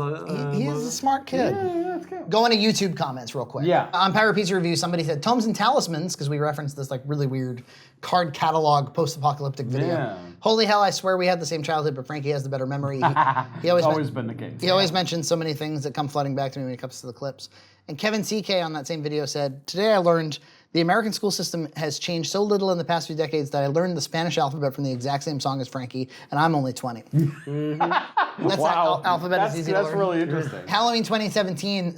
Speaker 2: He is a smart kid.
Speaker 3: Yeah, that's good.
Speaker 2: Go into YouTube comments real quick.
Speaker 3: Yeah.
Speaker 2: On Pyro Pizza Review, somebody said, Tomes and Talismans, because we referenced this like really weird card catalog post-apocalyptic video.
Speaker 3: Yeah.
Speaker 2: Holy hell, I swear we had the same childhood, but Frankie has the better memory. He
Speaker 3: always been the case.
Speaker 2: He always mentions so many things that come flooding back to me when it comes to the clips. And Kevin CK on that same video said, today I learned the American school system has changed so little in the past few decades that I learned the Spanish alphabet from the exact same song as Frankie, and I'm only 20. That's
Speaker 3: wow.
Speaker 2: Alphabet is easy to learn.
Speaker 3: That's really interesting.
Speaker 2: Halloween 2017,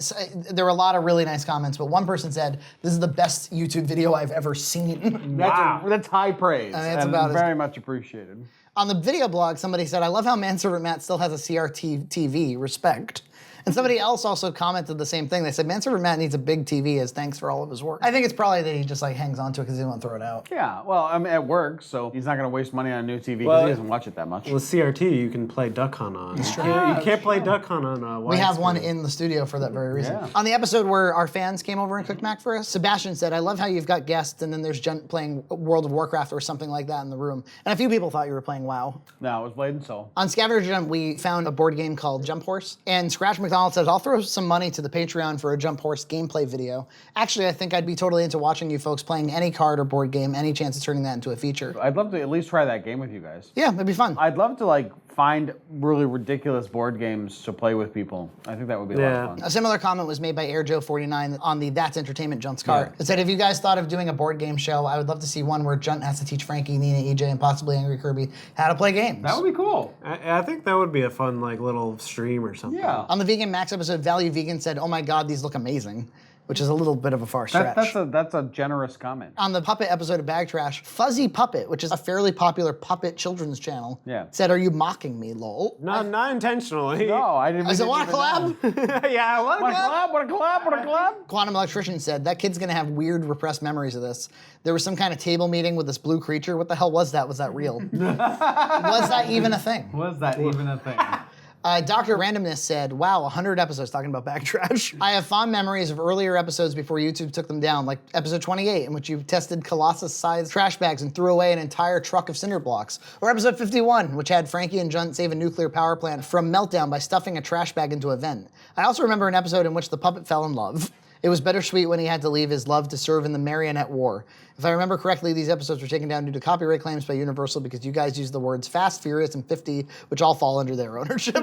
Speaker 2: there were a lot of really nice comments, but one person said, this is the best YouTube video I've ever seen.
Speaker 3: That's high praise.
Speaker 2: I mean, it's
Speaker 3: and
Speaker 2: about
Speaker 3: very much appreciated.
Speaker 2: On the video blog, somebody said, I love how Manservant Matt still has a CRT TV, respect. And somebody else also commented the same thing. They said, Manservant Matt needs a big TV as thanks for all of his work. I think it's probably that he just like hangs on to it because he doesn't want to throw it out.
Speaker 3: Yeah, well, I mean, it works, so he's not going to waste money on a new TV because he doesn't watch it that much.
Speaker 1: With CRT, you can play Duck Hunt on. You can't play Duck Hunt on widescreen.
Speaker 2: We have one in the studio for that very reason.
Speaker 3: Yeah.
Speaker 2: On the episode where our fans came over and cooked Mac for us, Sebastian said, I love how you've got guests and then there's Jen playing World of Warcraft or something like that in the room. And a few people thought you were playing WoW.
Speaker 3: No, it was Blade and Soul.
Speaker 2: On Scavenger Jump, we found a board game called Jump Horse. And Scratch McDonald says, I'll throw some money to the Patreon for a Jump Horse gameplay video. Actually, I think I'd be totally into watching you folks playing any card or board game, any chance of turning that into a feature.
Speaker 3: I'd love to at least try that game with you guys.
Speaker 2: Yeah, it'd be fun.
Speaker 3: I'd love to like find really ridiculous board games to play with people. I think that would be a lot of fun.
Speaker 2: A similar comment was made by AirJoe49 on the That's Entertainment Junt's card. It said, if you guys thought of doing a board game show, I would love to see one where Junt has to teach Frankie, Nina, EJ, and possibly Angry Kirby how to play games.
Speaker 3: That would be cool.
Speaker 1: I think that would be a fun like little stream or something.
Speaker 3: Yeah.
Speaker 2: On the Vegan Max episode, Value Vegan said, oh my God, these look amazing, which is a little bit of a far stretch.
Speaker 3: That's a generous comment.
Speaker 2: On the Puppet episode of Bag Trash, Fuzzy Puppet, which is a fairly popular puppet children's channel, said, are you mocking me, lol?
Speaker 1: Not intentionally.
Speaker 3: No, I didn't.
Speaker 2: I said, want a collab?
Speaker 1: Yeah, I want a collab.
Speaker 3: Want a collab? Want a collab?
Speaker 2: Quantum Electrician said, that kid's gonna have weird repressed memories of this. There was some kind of table meeting with this blue creature. What the hell was that? Was that real? Was that even a thing?
Speaker 3: Was that even a thing?
Speaker 2: Dr. Randomness said, wow, 100 episodes talking about Bag Trash. I have fond memories of earlier episodes before YouTube took them down, like episode 28, in which you tested Colossus-sized trash bags and threw away an entire truck of cinder blocks. Or episode 51, which had Frankie and Junt save a nuclear power plant from meltdown by stuffing a trash bag into a vent. I also remember an episode in which the puppet fell in love. It was bittersweet when he had to leave his love to serve in the Marionette War. If I remember correctly, these episodes were taken down due to copyright claims by Universal because you guys used the words Fast, Furious, and 50, which all fall under their ownership.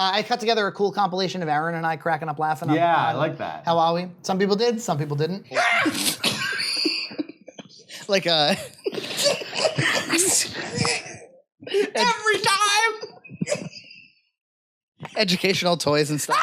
Speaker 2: I cut together a cool compilation of Aaron and I cracking up laughing.
Speaker 3: I like that.
Speaker 2: How are we? Some people did, some people didn't. Like
Speaker 7: Every time!
Speaker 2: educational toys and stuff.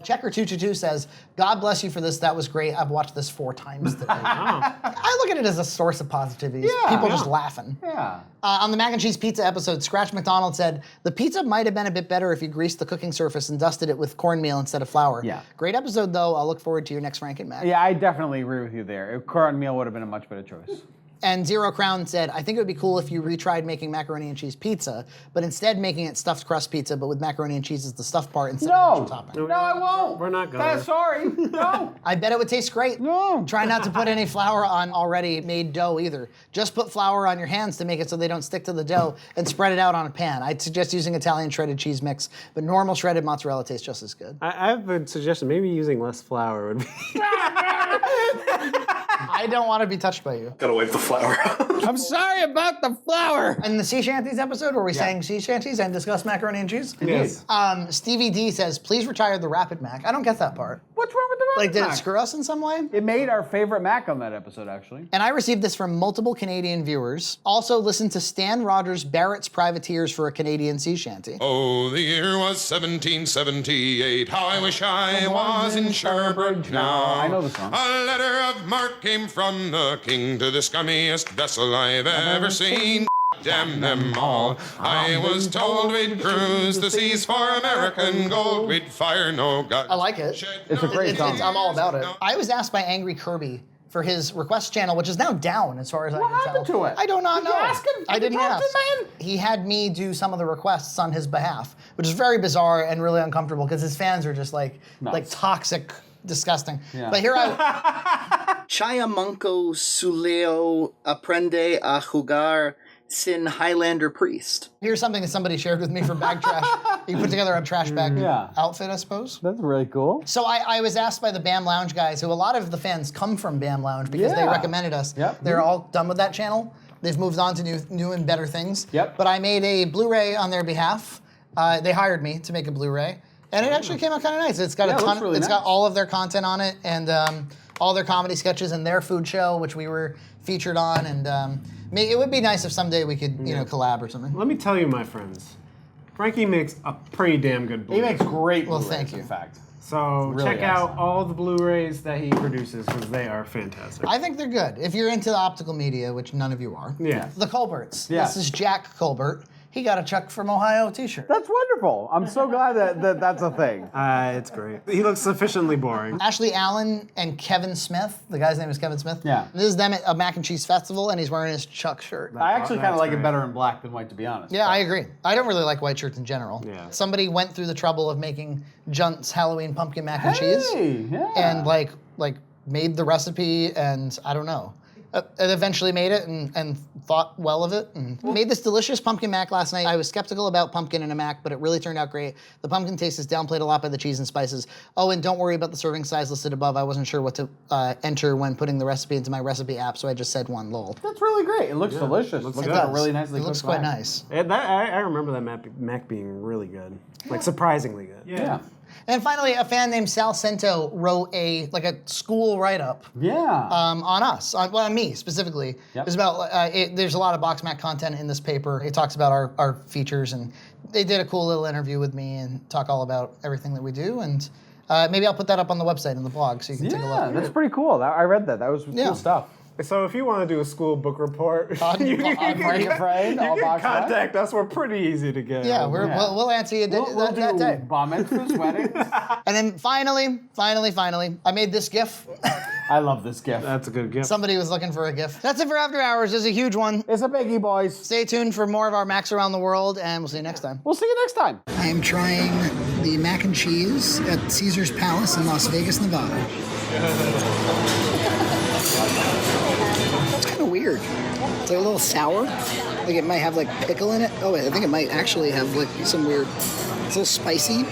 Speaker 2: Checker222 says, God bless you for this. That was great. I've watched this 4 times today. I look at it as a source of positivity. People just laughing.
Speaker 3: Yeah.
Speaker 2: On the mac and cheese pizza episode, Scratch McDonald said, the pizza might have been a bit better if you greased the cooking surface and dusted it with cornmeal instead of flour.
Speaker 3: Yeah.
Speaker 2: Great episode, though. I'll look forward to your next Frank and Mac.
Speaker 3: Yeah, I definitely agree with you there. Cornmeal would have been a much better choice.
Speaker 2: And Zero Crown said, I think it would be cool if you retried making macaroni and cheese pizza, but instead making it stuffed crust pizza, but with macaroni and cheese as the stuffed part instead of the topping.
Speaker 3: No, I won't.
Speaker 1: We're not going.
Speaker 3: Sorry. No.
Speaker 2: I bet it would taste great.
Speaker 3: No.
Speaker 2: Try not to put any flour on already made dough either. Just put flour on your hands to make it so they don't stick to the dough and spread it out on a pan. I'd suggest using Italian shredded cheese mix, but normal shredded mozzarella tastes just as good.
Speaker 1: I have a suggestion. Maybe using less flour would be.
Speaker 2: I don't want to be touched by you.
Speaker 1: Gotta wipe the flour out.
Speaker 3: I'm sorry about the flour.
Speaker 2: In the sea shanties episode where we sang sea shanties and discussed macaroni and cheese?
Speaker 1: Yes.
Speaker 2: Stevie D says, please retire the Rapid Mac. I don't get that part.
Speaker 3: What's wrong with the
Speaker 2: Like,
Speaker 3: Rapid
Speaker 2: did
Speaker 3: Mac?
Speaker 2: it screw us in some way?
Speaker 3: It made our favorite Mac on that episode, actually.
Speaker 2: And I received this from multiple Canadian viewers. Also listened to Stan Rogers' Barrett's Privateers for a Canadian sea shanty.
Speaker 5: Oh, the year was 1778. How I wish I was in Sherbert now.
Speaker 3: I know the song.
Speaker 5: A letter of marque came from the king to the scummiest vessel I've ever seen. Damn them all. I was told we'd cruise the seas for American gold. We'd fire no guns.
Speaker 2: I like it.
Speaker 3: It's a great song.
Speaker 2: I'm all about it. I was asked by Angry Kirby for his request channel, which is now down as far as I can tell.
Speaker 3: What happened to it?
Speaker 2: I do not know.
Speaker 3: Did you ask him?
Speaker 2: I didn't ask. He had me do some of the requests on his behalf, which is very bizarre and really uncomfortable because his fans are just like toxic, disgusting.
Speaker 3: Yeah.
Speaker 2: But here Chayamanco Suleo aprende a jugar sin Highlander priest. Here's something that somebody shared with me for bag trash. You put together a trash bag outfit, I suppose.
Speaker 3: That's really cool.
Speaker 2: So I was asked by the BAM Lounge guys, who a lot of the fans come from BAM Lounge because they recommended us.
Speaker 3: Yep.
Speaker 2: They're all done with that channel. They've moved on to new and better things.
Speaker 3: Yep.
Speaker 2: But I made a Blu-ray on their behalf. They hired me to make a Blu-ray, and it actually came out kind of nice. It's got a ton.
Speaker 3: Really
Speaker 2: it's got all of their content on it, and all their comedy sketches and their food show, which we were featured on. And it would be nice if someday we could, collab or something.
Speaker 1: Let me tell you, my friends, Frankie makes a pretty damn good Blu-ray.
Speaker 3: He makes great
Speaker 2: Well,
Speaker 3: Blu-rays,
Speaker 2: thank you.
Speaker 3: in fact.
Speaker 1: So
Speaker 3: Really
Speaker 1: check out
Speaker 3: excellent.
Speaker 1: all the Blu-rays that he produces because they are fantastic.
Speaker 2: I think they're good. If you're into the optical media, which none of you are.
Speaker 1: Yeah.
Speaker 2: The Colberts.
Speaker 3: Yeah.
Speaker 2: This is Jack Colbert. He got a Chuck from Ohio t-shirt.
Speaker 3: That's wonderful. I'm so glad that that's a thing.
Speaker 1: It's great. He looks sufficiently boring.
Speaker 2: Ashley Allen and Kevin Smith. The guy's name is Kevin Smith.
Speaker 3: Yeah.
Speaker 2: This is them at a mac and cheese festival, and he's wearing his Chuck shirt.
Speaker 3: I actually kind of
Speaker 1: That's
Speaker 3: like it
Speaker 1: great.
Speaker 3: better in black than white, to be honest.
Speaker 2: Yeah, I agree. I don't really like white shirts in general.
Speaker 1: Yeah.
Speaker 2: Somebody went through the trouble of making Junt's Halloween pumpkin mac and cheese,
Speaker 3: Yeah.
Speaker 2: and like made the recipe, and I don't know. It eventually made it and thought well of it and made this delicious pumpkin mac last night. I was skeptical about pumpkin in a mac, but it really turned out great. The pumpkin taste is downplayed a lot by the cheese and spices. Oh, and don't worry about the serving size listed above. I wasn't sure what to enter when putting the recipe into my recipe app, so I just said one, lol.
Speaker 3: That's really great. It looks delicious.
Speaker 1: looks
Speaker 3: Looks
Speaker 1: good.
Speaker 3: like a really nicely
Speaker 2: It looks
Speaker 3: cooked
Speaker 2: quite
Speaker 3: mac.
Speaker 2: nice.
Speaker 1: I remember that Mac being really good. Like, surprisingly good.
Speaker 3: Yeah.
Speaker 2: And finally, a fan named Sal Cento wrote a school write-up
Speaker 3: Yeah.
Speaker 2: on us, on me specifically.
Speaker 3: Yep.
Speaker 2: It's about, there's a lot of BoxMac content in this paper. It talks about our features, and they did a cool little interview with me and talk all about everything that we do. And maybe I'll put that up on the website in the blog so you can take a
Speaker 3: Yeah,
Speaker 2: look.
Speaker 3: that's pretty cool. I read that. That was cool stuff.
Speaker 1: So if you want to do a school book report,
Speaker 2: On
Speaker 1: you
Speaker 2: Frank
Speaker 3: Afraid, all
Speaker 1: can
Speaker 3: box
Speaker 1: contact us. We're pretty easy to get.
Speaker 2: Yeah,
Speaker 1: on.
Speaker 2: we'll answer you
Speaker 3: We'll
Speaker 2: that
Speaker 3: do
Speaker 2: day.
Speaker 3: bar mitzvahs, weddings.
Speaker 2: And then finally, I made this GIF.
Speaker 3: I love this gift.
Speaker 1: That's a good gift.
Speaker 2: Somebody was looking for a GIF. That's it for After Hours. It's a huge one.
Speaker 3: It's a biggie, boys.
Speaker 2: Stay tuned for more of our Macs around the world, and we'll see you next time.
Speaker 3: We'll see you next time.
Speaker 2: I am trying the mac and cheese at Caesar's Palace in Las Vegas, Nevada. That's kind of weird. It's like a little sour. Like it might have like pickle in it. Oh wait, I think it might actually have like some weird, it's a little spicy.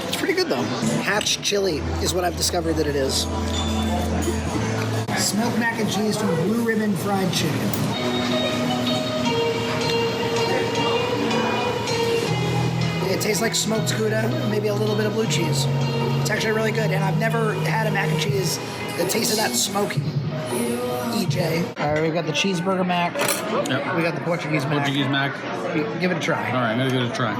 Speaker 2: It's pretty good though. Hatch chili is what I've discovered that it is. Smoked mac and cheese from Blue Ribbon Fried Chicken. It tastes like smoked Gouda, maybe a little bit of blue cheese. It's actually really good, and I've never had a mac and cheese that tasted that smoky. BJ. All right, we've got the cheeseburger mac.
Speaker 3: Yep.
Speaker 2: We got the Portuguese mac.
Speaker 3: Portuguese mac.
Speaker 2: Give it a try.
Speaker 3: All right, I'm gonna give it a try.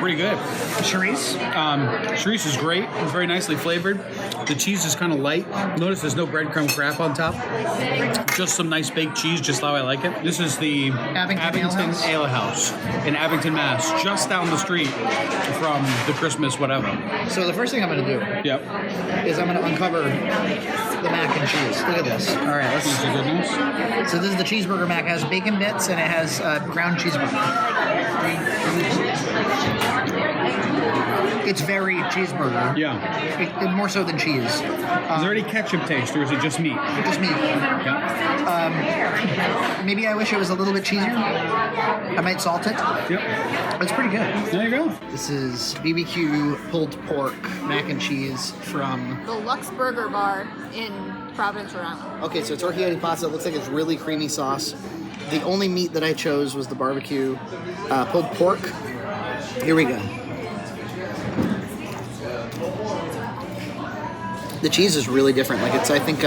Speaker 3: Pretty good.
Speaker 2: Charisse?
Speaker 3: Charisse is great. It's very nicely flavored. The cheese is kind of light. Notice there's no breadcrumb crap on top. Just some nice baked cheese, just how I like it. This is the Abington Ale House in Abington, Mass. Just down the street from the Christmas whatever.
Speaker 2: So the first thing I'm going to do is I'm going to uncover the mac and cheese. Look at this. All right, let's
Speaker 3: see. Goodness.
Speaker 2: So this is the cheeseburger mac. It has bacon bits and it has ground cheeseburger. It's very cheeseburger.
Speaker 3: Yeah.
Speaker 2: More so than cheese.
Speaker 3: Is there any ketchup taste, or is it just meat?
Speaker 2: Just meat.
Speaker 3: Yeah.
Speaker 2: Maybe I wish it was a little bit cheesier. I might salt it.
Speaker 3: Yep.
Speaker 2: It's pretty good.
Speaker 3: There you go.
Speaker 2: This is BBQ pulled pork mac and cheese from
Speaker 12: the Lux Burger Bar in Providence, Rhode Island.
Speaker 2: Okay, so tortilla pasta. It looks like it's really creamy sauce. The only meat that I chose was the barbecue pulled pork. Here we go. The cheese is really different. Like it's, I think,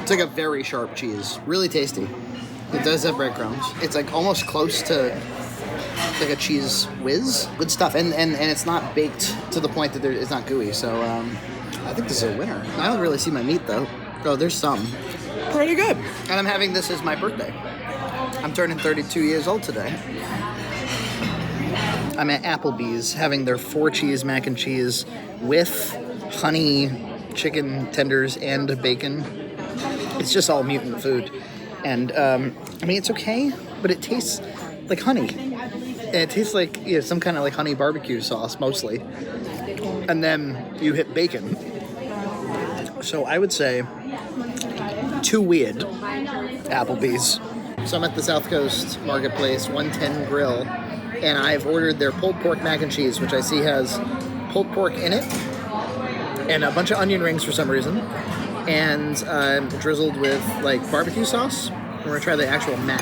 Speaker 2: it's like a very sharp cheese. Really tasty. It does have breadcrumbs. It's like almost close to like a cheese whiz. Good stuff. And it's not baked to the point that it's not gooey. So I think this is a winner. I don't really see my meat though. Oh, there's some. Pretty good. And I'm having this as my birthday. I'm turning 32 years old today. I'm at Applebee's having their 4-cheese mac and cheese with honey chicken tenders and bacon. It's just all mutant food. And, I mean, it's okay, but it tastes like honey. And it tastes like some kind of like honey barbecue sauce, mostly. And then you hit bacon. So I would say too weird, Applebee's. So I'm at the South Coast Marketplace, 110 Grill, and I've ordered their pulled pork mac and cheese, which I see has pulled pork in it, and a bunch of onion rings for some reason, and drizzled with like barbecue sauce. We're gonna try the actual mac.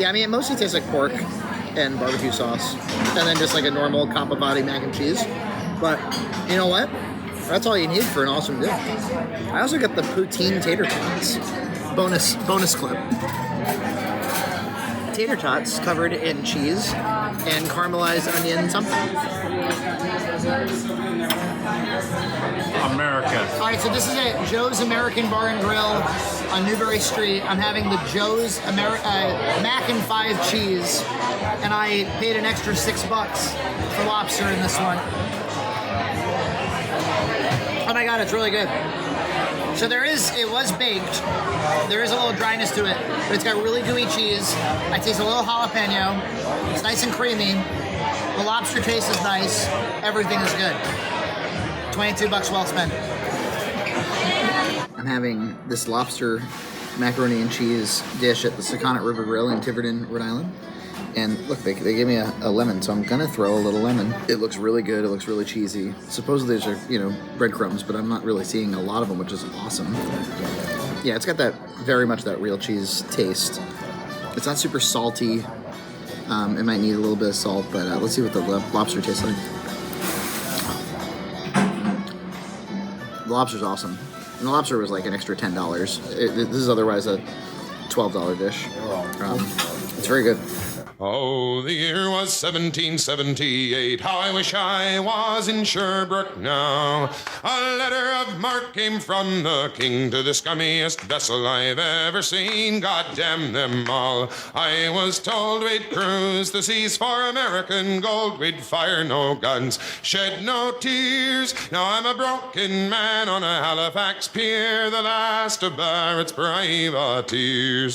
Speaker 2: Yeah, I mean, it mostly tastes like pork and barbecue sauce, and then just like a normal Kappa Body mac and cheese. But you know what? That's all you need for an awesome dish. I also got the poutine tater tots. Bonus clip. Tater tots covered in cheese and caramelized onion something.
Speaker 1: America.
Speaker 2: All right, so this is at Joe's American Bar and Grill on Newbury Street. I'm having the Joe's Mac and 5 cheese, and I paid an extra $6 for lobster in this one. Oh my God, it's really good. So it was baked. There is a little dryness to it, but it's got really gooey cheese. I taste a little jalapeno. It's nice and creamy. The lobster taste is nice. Everything is good. $22 well spent. I'm having this lobster macaroni and cheese dish at the Sakonnet River Grill in Tiverton, Rhode Island. And look, they gave me a lemon, so I'm gonna throw a little lemon. It looks really good, it looks really cheesy. Supposedly there's, breadcrumbs, but I'm not really seeing a lot of them, which is awesome. Yeah, it's got very much that real cheese taste. It's not super salty. It might need a little bit of salt, but let's see what the lobster tastes like. The lobster's awesome. And the lobster was like an extra $10. This is otherwise a $12 dish. It's very good.
Speaker 5: Oh, the year was 1778. How I wish I was in Sherbrooke now. A letter of marque came from the king to the scummiest vessel I've ever seen. God damn them all. I was told we'd cruise the seas for American gold. We'd fire no guns, shed no tears. Now I'm a broken man on a Halifax pier, the last of Barrett's privateers.